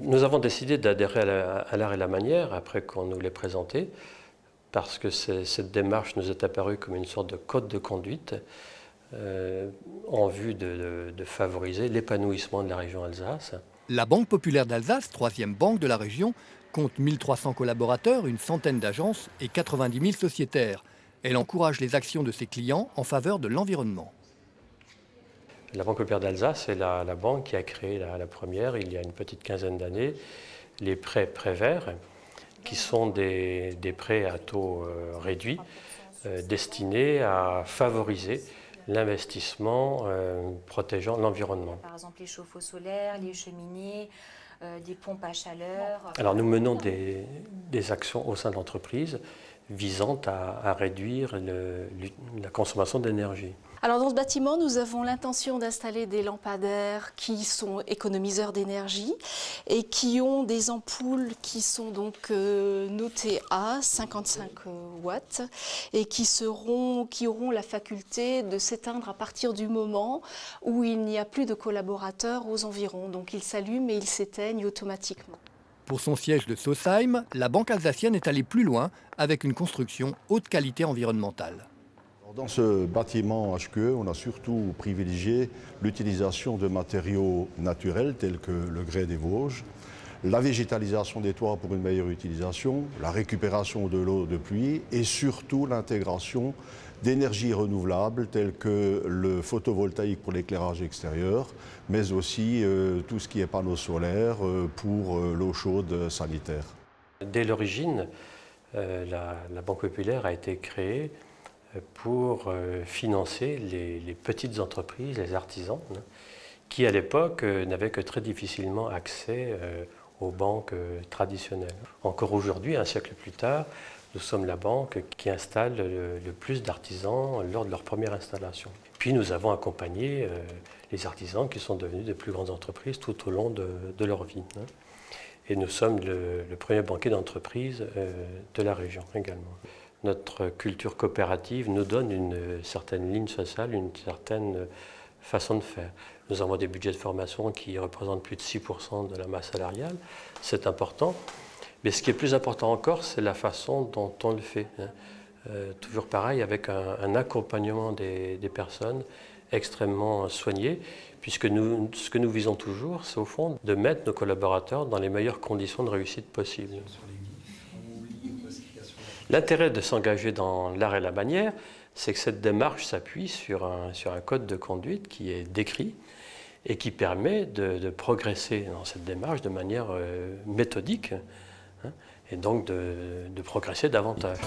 Nous avons décidé d'adhérer à l'art et la manière après qu'on nous l'ait présenté, parce que cette démarche nous est apparue comme une sorte de code de conduite en vue de favoriser l'épanouissement de la région Alsace. La Banque populaire d'Alsace, troisième banque de la région, compte 1300 collaborateurs, une centaine d'agences et 90 000 sociétaires. Elle encourage les actions de ses clients en faveur de l'environnement. La Banque populaire d'Alsace est la banque qui a créé la première, il y a une petite quinzaine d'années, les prêts verts, qui sont des prêts à taux réduits, destinés à favoriser l'investissement protégeant l'environnement. Par exemple les chauffe-eau solaires, les cheminées, des pompes à chaleur. Alors nous menons des actions au sein de l'entreprise visant à réduire la consommation d'énergie. Alors dans ce bâtiment, nous avons l'intention d'installer des lampadaires qui sont économiseurs d'énergie et qui ont des ampoules qui sont donc notées à 55 watts et qui auront la faculté de s'éteindre à partir du moment où il n'y a plus de collaborateurs aux environs. Donc ils s'allument et ils s'éteignent automatiquement. Pour son siège de Sausheim, la banque alsacienne est allée plus loin avec une construction haute qualité environnementale. Dans ce bâtiment HQE, on a surtout privilégié l'utilisation de matériaux naturels tels que le grès des Vosges, la végétalisation des toits pour une meilleure utilisation, la récupération de l'eau de pluie et surtout l'intégration d'énergies renouvelables telles que le photovoltaïque pour l'éclairage extérieur, mais aussi tout ce qui est panneaux solaires pour l'eau chaude sanitaire. Dès l'origine, la Banque populaire a été créée pour financer les petites entreprises, les artisans, qui à l'époque n'avaient que très difficilement accès aux banques traditionnelles. Encore aujourd'hui, un siècle plus tard, nous sommes la banque qui installe le plus d'artisans lors de leur première installation. Puis nous avons accompagné les artisans qui sont devenus de plus grandes entreprises tout au long de leur vie. Et nous sommes le premier banquier d'entreprise de la région également. Notre culture coopérative nous donne une certaine ligne sociale, une certaine façon de faire. Nous avons des budgets de formation qui représentent plus de 6% de la masse salariale. C'est important. Mais ce qui est plus important encore, c'est la façon dont on le fait. Toujours pareil, avec un accompagnement des personnes extrêmement soigné, puisque ce que nous visons toujours, c'est au fond de mettre nos collaborateurs dans les meilleures conditions de réussite possibles. L'intérêt de s'engager dans l'art et la manière, c'est que cette démarche s'appuie sur un code de conduite qui est décrit et qui permet de progresser dans cette démarche de manière méthodique, et donc de progresser davantage.